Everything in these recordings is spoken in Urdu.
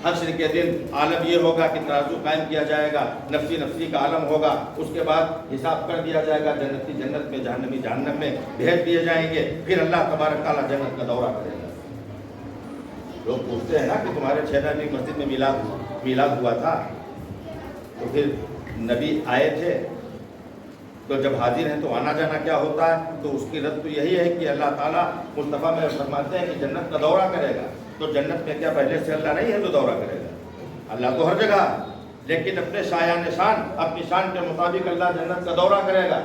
حشر کے دن عالم یہ ہوگا کہ ترازو قائم کیا جائے گا، نفسی نفسی کا عالم ہوگا، اس کے بعد حساب کر دیا جائے گا، جنتی جنت میں، جہنمی جہنم میں بھیج دیے جائیں گے، پھر اللہ تبارک تعالیٰ جنت کا دورہ کرے گا۔ لوگ پوچھتے ہیں نا کہ تمہارے 6 نبی مسجد میں میلاد ہوا تھا، تو پھر نبی آئے تھے تو جب حاضر ہیں تو آنا جانا کیا ہوتا ہے؟ تو اس کی رد تو یہی ہے کہ اللہ تعالیٰ مصطفیٰ میں فرماتے ہیں کہ جنت کا دورہ کرے گا، تو جنت میں کیا پہلے سے اللہ نہیں ہے جو دورہ کرے گا؟ اللہ تو ہر جگہ، لیکن اپنے شایان شان، اپنی شان کے مطابق اللہ جنت کا دورہ کرے گا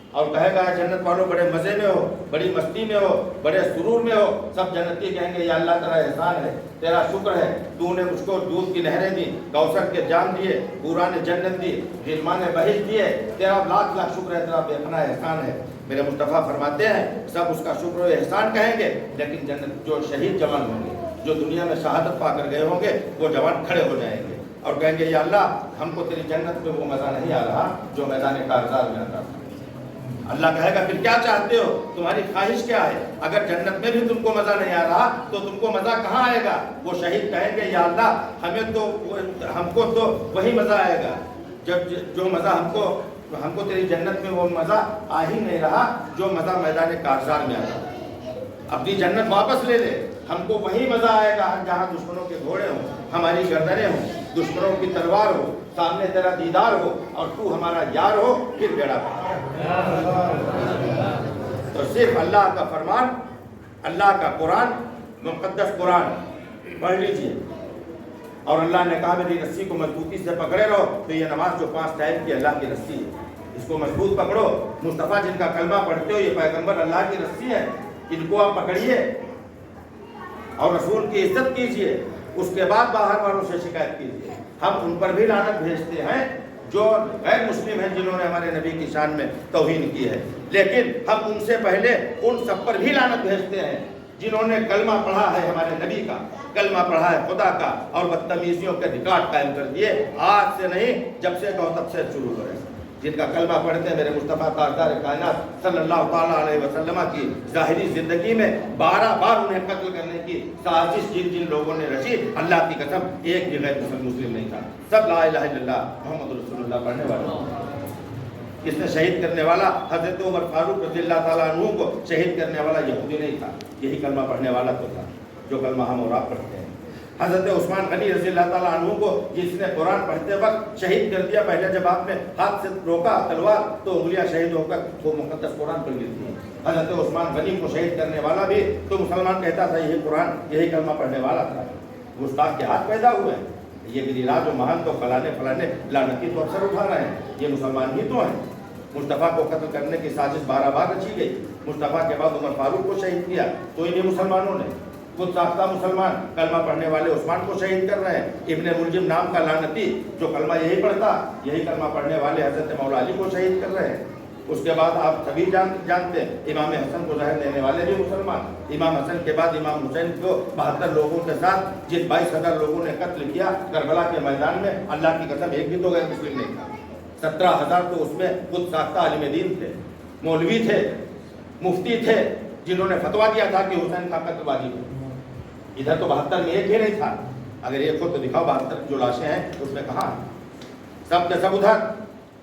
اور کہے گا جنت والوں بڑے مزے میں ہو، بڑی مستی میں ہو، بڑے سرور میں ہو۔ سب جنتی کہیں گے یا اللہ تیرا احسان ہے، تیرا شکر ہے، تو نے مجھ کو دودھ کی نہریں دی، کوثر کے جام دیے، قرآن جنت دی، غلمان بہشت دیے، تیرا لاکھ لاکھ شکر ہے، تیرا بے پناہ احسان ہے۔ میرے مصطفیٰ فرماتے ہیں سب اس کا شکر و احسان کہیں گے، لیکن جنت جو شہید جوان ہوں گے، جو دنیا میں شہادت پا کر گئے ہوں گے، وہ جوان کھڑے ہو جائیں گے اور کہیں گے یا اللہ ہم کو تیری جنت میں وہ مزہ نہیں آ رہا جو میدان کارزار میں آتا تھا۔ اللہ کہے گا پھر کیا چاہتے ہو، تمہاری خواہش کیا ہے؟ اگر جنت میں بھی تم کو مزہ نہیں آ رہا تو تم کو مزہ کہاں آئے گا؟ وہ شہید کہیں گے یا اللہ ہم کو تو وہی مزہ آئے گا جو مزہ ہم کو تیری جنت میں وہ مزہ آ ہی نہیں رہا جو مزہ میدان کارزار میں آتا تھا۔ اپنی جنت واپس لے لے، ہم کو وہی مزہ آئے گا جہاں دشمنوں کے گھوڑے ہوں، ہماری گردنیں ہوں، دشمنوں کی تلوار ہو، سامنے تیرا دیدار ہو اور تو ہمارا یار ہو، پھر بیڑا پار۔ تو صرف اللہ کا فرمان، اللہ کا قرآن، مقدس قرآن پڑھ لیجئے، اور اللہ نے کہا میری رسی کو مضبوطی سے پکڑے رہو، تو یہ نماز جو 5 ٹائم کی اللہ کی رسی ہے، اس کو مضبوط پکڑو۔ مصطفیٰ جن کا کلمہ پڑھتے ہو یہ پیغمبر اللہ کی رسی ہے، ان کو آپ پکڑیے اور رسول کی عزت کیجئے، اس کے بعد باہر والوں سے شکایت کیجئے۔ ہم ان پر بھی لعنت بھیجتے ہیں جو غیر مسلم ہیں، جنہوں نے ہمارے نبی کی شان میں توہین کی ہے، لیکن ہم ان سے پہلے ان سب پر بھی لعنت بھیجتے ہیں جنہوں نے کلمہ پڑھا ہے ہمارے نبی کا، کلمہ پڑھا ہے خدا کا، اور بدتمیزیوں کے ریکارڈ قائم کر دیے۔ آج سے نہیں، جب سے کہو تب سے شروع کریں۔ جن کا کلمہ پڑھتے ہیں میرے مصطفیٰ تاجدار کائنات صلی اللہ تعالیٰ علیہ وسلم کی ظاہری زندگی میں 12 بار انہیں قتل کرنے کی سازش جن لوگوں نے رچی، اللہ کی قسم ایک بھی غیر مسلم نہیں تھا، سب لا الہ الا اللہ محمد رسول اللہ پڑھنے والے۔ اس نے شہید کرنے والا حضرت عمر فاروق رضی اللہ تعالیٰ عنہ کو شہید کرنے والا یہودی نہیں تھا، یہی کلمہ پڑھنے والا تو تھا جو کلمہ ہم اور آپ پڑھتے ہیں۔ حضرت عثمان غنی رضی اللہ تعالیٰ عنہ کو جس نے قرآن پڑھتے وقت شہید کر دیا، پہلے جب آپ نے ہاتھ سے روکا تلوار تو انگلیاں شہید ہو کر وہ مقدس قرآن پر گرتی ہیں۔ حضرت عثمان غنی کو شہید کرنے والا بھی تو مسلمان کہتا تھا یہی قرآن، یہی کلمہ پڑھنے والا تھا، گستاخ کے ہاتھ پیدا ہوئے ہیں۔ یہ گری راج و محل تو فلانے لعنتی تو اکثر اٹھا رہے ہیں، یہ مسلمان ہی تو ہیں۔ مصطفیٰ کو قتل کرنے کی سازش 12 بار رچی گئی، مصطفیٰ کے بعد عمر فاروق کو شہید کیا، تو انہیں مسلمانوں نے، خود ساختہ مسلمان کلمہ پڑھنے والے عثمان کو شہید کر رہے ہیں۔ ابن ملجم نام کا لعنتی جو کلمہ یہی پڑھتا، یہی کلمہ پڑھنے والے حضرت مولا علی کو شہید کر رہے ہیں۔ اس کے بعد آپ سبھی جانتے ہیں امام حسن کو زہر دینے والے بھی مسلمان، امام حسن کے بعد امام حسین کو 72 لوگوں کے ساتھ جن 22,000 لوگوں نے قتل کیا کربلا کے میدان میں، اللہ کی قسم ایک بھی تو غیر مسلم نہیں تھا۔ 17,000 تو اس میں خود ساختہ عالم دین تھے، مولوی تھے، مفتی تھے، جنہوں نے فتویٰ دیا تھا کہ حسین کا قتل واجب ہے۔ ادھر تو 72 میں ایک ہی نہیں تھا، اگر ایک ہو تو دکھاؤ 72 جو لاشیں ہیں اس میں کہاں؟ سب کے سب ادھر۔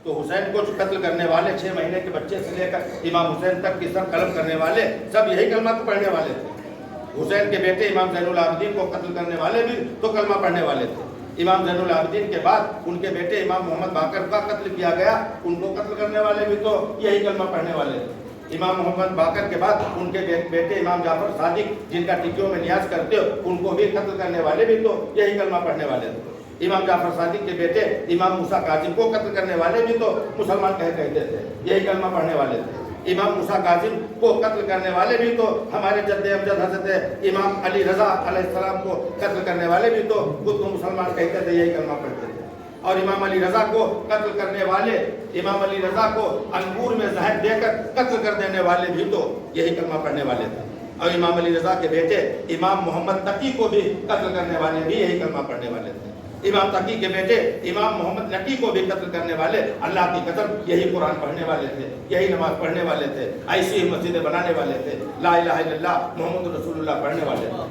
تو حسین کو قتل کرنے والے 6 مہینے کے بچے سے لے کر امام حسین تک کی سب قلم کرنے والے سب یہی کلمہ کو پڑھنے والے تھے۔ حسین کے بیٹے امام زین العابدین کو قتل کرنے والے بھی تو کلمہ پڑھنے والے تھے۔ امام زین العابدین کے بعد ان کے بیٹے امام محمد باقر کا قتل کیا گیا، ان کو قتل کرنے والے بھی تو یہی کلمہ پڑھنے والے تھے۔ امام محمد باقر کے بعد ان کے بیٹے امام جعفر صادق جن کا ٹکیوں میں نیاز کرتے ہو، ان کو بھی قتل کرنے والے بھی تو یہی کلمہ پڑھنے والے تھے۔ امام جعفر صادق کے بیٹے امام موسیٰ کاظم کو قتل کرنے والے بھی تو مسلمان کہتے تھے، یہی کلمہ پڑھنے والے تھے۔ امام موسیٰ کاظم کو قتل کرنے والے بھی تو ہمارے جد امجد حضرت امام علی رضا علیہ السلام کو قتل کرنے والے بھی تو خود کو مسلمان کہتے تھے، یہی کلمہ پڑھتے تھے۔ اور امام علی رضا کو قتل کرنے والے، امام علی رضا کو انگور میں زہر دے کر قتل کر دینے والے بھی تو یہی کلمہ پڑھنے والے تھے۔ اور امام علی رضا کے بیٹے امام محمد تقی کو بھی قتل کرنے والے بھی یہی کلمہ پڑھنے والے تھے۔ امام تقی کے بیٹے امام محمد نقی کو بھی قتل کرنے والے اللہ کی قسم یہی قرآن پڑھنے والے تھے، یہی نماز پڑھنے والے تھے، ایسی ہی مسجدیں بنانے والے تھے، لا الہ الا اللہ محمد رسول اللہ پڑھنے والے تھے،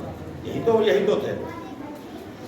یہی تو تھے۔